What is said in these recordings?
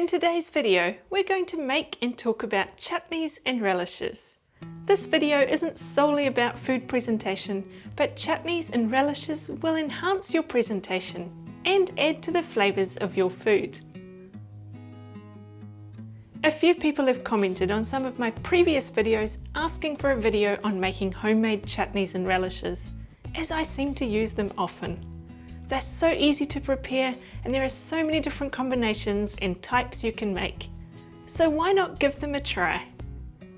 In today's video, we're going to make and talk about chutneys and relishes. This video isn't solely about food presentation, but chutneys and relishes will enhance your presentation and add to the flavours of your food. A few people have commented on some of my previous videos asking for a video on making homemade chutneys and relishes, as I seem to use them often. They're so easy to prepare and there are so many different combinations and types you can make. So why not give them a try?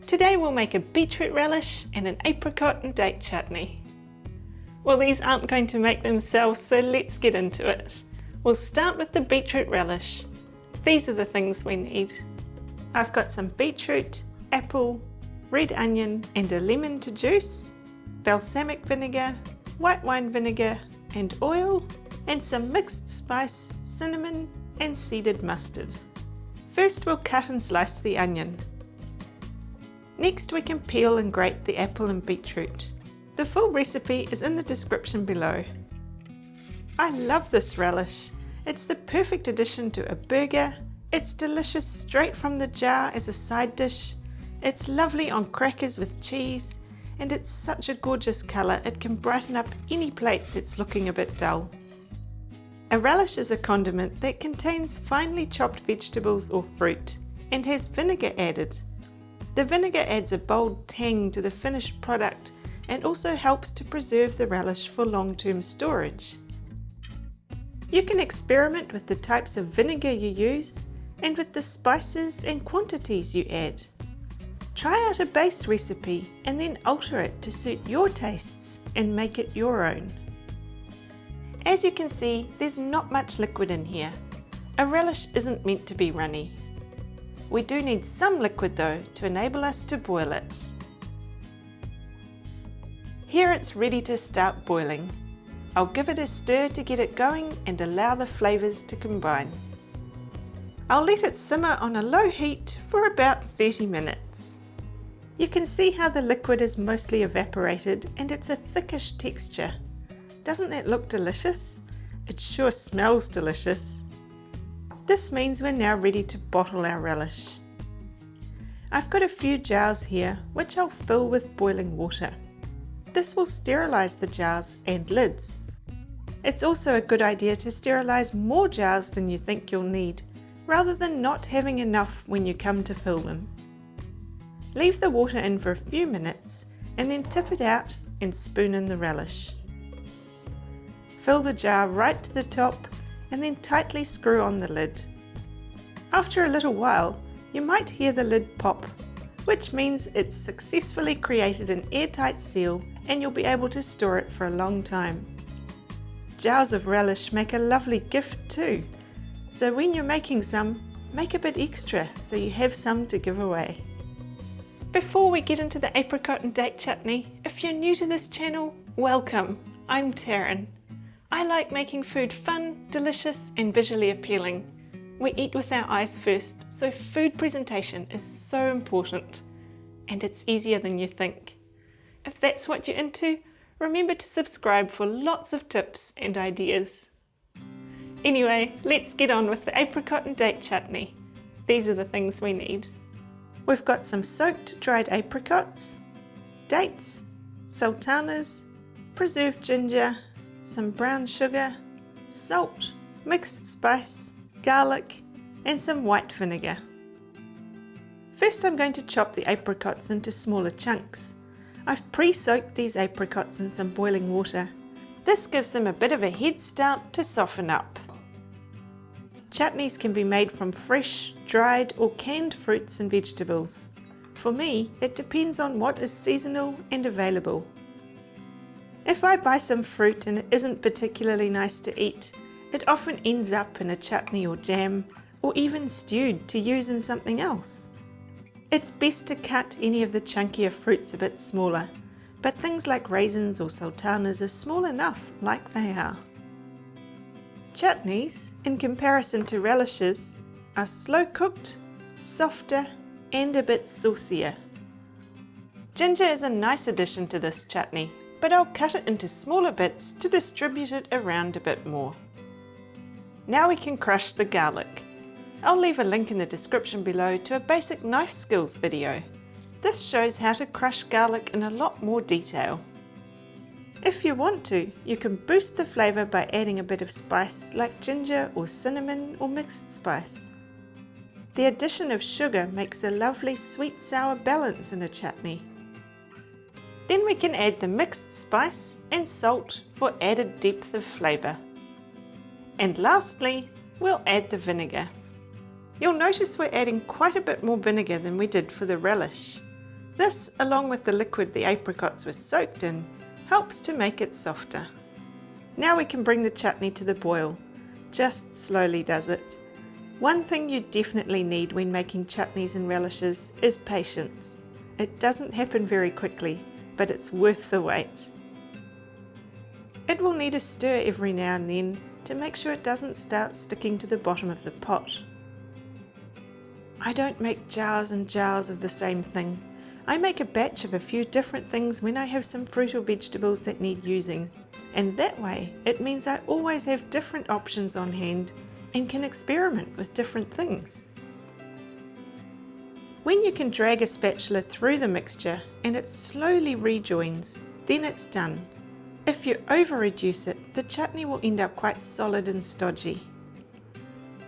Today we'll make a beetroot relish and an apricot and date chutney. Well, these aren't going to make themselves, so let's get into it. We'll start with the beetroot relish. These are the things we need. I've got some beetroot, apple, red onion and a lemon to juice, balsamic vinegar, white wine vinegar and oil, and some mixed spice, cinnamon and seeded mustard. First we'll cut and slice the onion. Next we can peel and grate the apple and beetroot. The full recipe is in the description below. I love this relish. It's the perfect addition to a burger. It's delicious straight from the jar as a side dish. It's lovely on crackers with cheese, and it's such a gorgeous colour it can brighten up any plate that's looking a bit dull. A relish is a condiment that contains finely chopped vegetables or fruit and has vinegar added. The vinegar adds a bold tang to the finished product and also helps to preserve the relish for long-term storage. You can experiment with the types of vinegar you use and with the spices and quantities you add. Try out a base recipe and then alter it to suit your tastes and make it your own. As you can see, there's not much liquid in here. A relish isn't meant to be runny. We do need some liquid though to enable us to boil it. Here it's ready to start boiling. I'll give it a stir to get it going and allow the flavours to combine. I'll let it simmer on a low heat for about 30 minutes. You can see how the liquid is mostly evaporated and it's a thickish texture. Doesn't that look delicious? It sure smells delicious. This means we're now ready to bottle our relish. I've got a few jars here which I'll fill with boiling water. This will sterilise the jars and lids. It's also a good idea to sterilise more jars than you think you'll need, rather than not having enough when you come to fill them. Leave the water in for a few minutes and then tip it out and spoon in the relish. Fill the jar right to the top and then tightly screw on the lid. After a little while, you might hear the lid pop, which means it's successfully created an airtight seal and you'll be able to store it for a long time. Jars of relish make a lovely gift too, so when you're making some, make a bit extra so you have some to give away. Before we get into the apricot and date chutney, if you're new to this channel, welcome. I'm Taryn. I like making food fun, delicious and visually appealing. We eat with our eyes first, so food presentation is so important. And it's easier than you think. If that's what you're into, remember to subscribe for lots of tips and ideas. Anyway, let's get on with the apricot and date chutney. These are the things we need. We've got some soaked dried apricots, dates, sultanas, preserved ginger, some brown sugar, salt, mixed spice, garlic and some white vinegar. First I'm going to chop the apricots into smaller chunks. I've pre-soaked these apricots in some boiling water. This gives them a bit of a head start to soften up. Chutneys can be made from fresh, dried or canned fruits and vegetables. For me, it depends on what is seasonal and available. If I buy some fruit and it isn't particularly nice to eat, it often ends up in a chutney or jam, or even stewed to use in something else. It's best to cut any of the chunkier fruits a bit smaller, but things like raisins or sultanas are small enough like they are. Chutneys, in comparison to relishes, are slow cooked, softer and a bit saucier. Ginger is a nice addition to this chutney, but I'll cut it into smaller bits to distribute it around a bit more. Now we can crush the garlic. I'll leave a link in the description below to a basic knife skills video. This shows how to crush garlic in a lot more detail. If you want to, you can boost the flavour by adding a bit of spice like ginger or cinnamon or mixed spice. The addition of sugar makes a lovely sweet-sour balance in a chutney. Then we can add the mixed spice and salt for added depth of flavour. And lastly, we'll add the vinegar. You'll notice we're adding quite a bit more vinegar than we did for the relish. This, along with the liquid the apricots were soaked in, helps to make it softer. Now we can bring the chutney to the boil. Just slowly does it. One thing you definitely need when making chutneys and relishes is patience. It doesn't happen very quickly, but it's worth the wait. It will need a stir every now and then to make sure it doesn't start sticking to the bottom of the pot. I don't make jars and jars of the same thing. I make a batch of a few different things when I have some fruit or vegetables that need using, and that way it means I always have different options on hand and can experiment with different things. When you can drag a spatula through the mixture and it slowly rejoins, then it's done. If you over-reduce it, the chutney will end up quite solid and stodgy.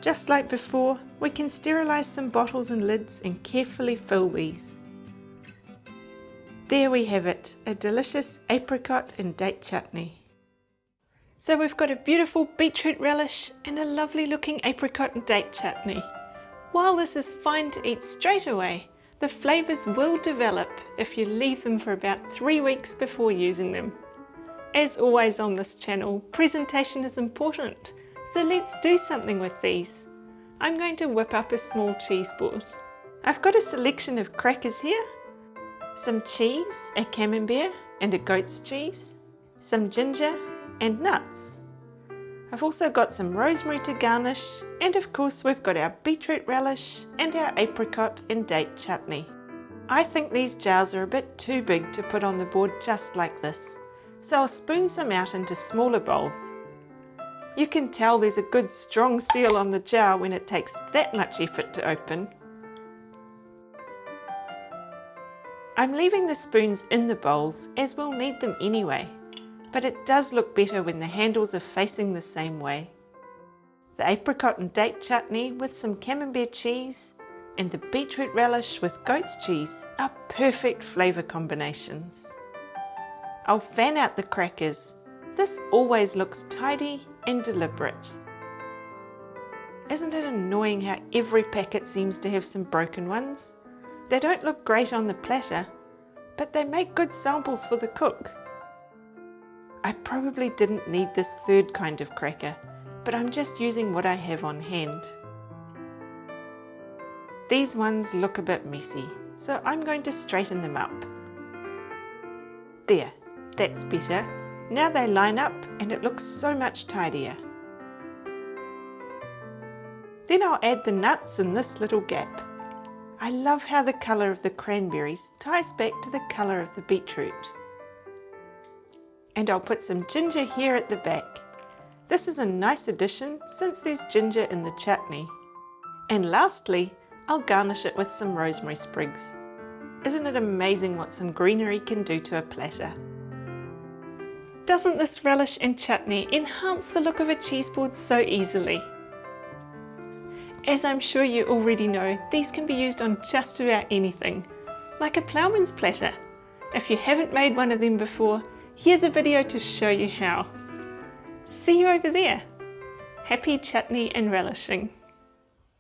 Just like before, we can sterilise some bottles and lids and carefully fill these. There we have it, a delicious apricot and date chutney. So we've got a beautiful beetroot relish and a lovely looking apricot and date chutney. While this is fine to eat straight away, the flavours will develop if you leave them for about 3 weeks before using them. As always on this channel, presentation is important, so let's do something with these. I'm going to whip up a small cheese board. I've got a selection of crackers here, some cheese, a camembert and a goat's cheese, some ginger and nuts. I've also got some rosemary to garnish, and of course we've got our beetroot relish and our apricot and date chutney. I think these jars are a bit too big to put on the board just like this, so I'll spoon some out into smaller bowls. You can tell there's a good strong seal on the jar when it takes that much effort to open. I'm leaving the spoons in the bowls as we'll need them anyway, but it does look better when the handles are facing the same way. The apricot and date chutney with some camembert cheese and the beetroot relish with goat's cheese are perfect flavour combinations. I'll fan out the crackers. This always looks tidy and deliberate. Isn't it annoying how every packet seems to have some broken ones? They don't look great on the platter, but they make good samples for the cook. I probably didn't need this third kind of cracker, but I'm just using what I have on hand. These ones look a bit messy, so I'm going to straighten them up. There, that's better. Now they line up and it looks so much tidier. Then I'll add the nuts in this little gap. I love how the colour of the cranberries ties back to the colour of the beetroot. And I'll put some ginger here at the back. This is a nice addition since there's ginger in the chutney. And lastly, I'll garnish it with some rosemary sprigs. Isn't it amazing what some greenery can do to a platter? Doesn't this relish and chutney enhance the look of a cheese board so easily? As I'm sure you already know, these can be used on just about anything, like a ploughman's platter. If you haven't made one of them before, here's a video to show you how. See you over there. Happy chutney and relishing.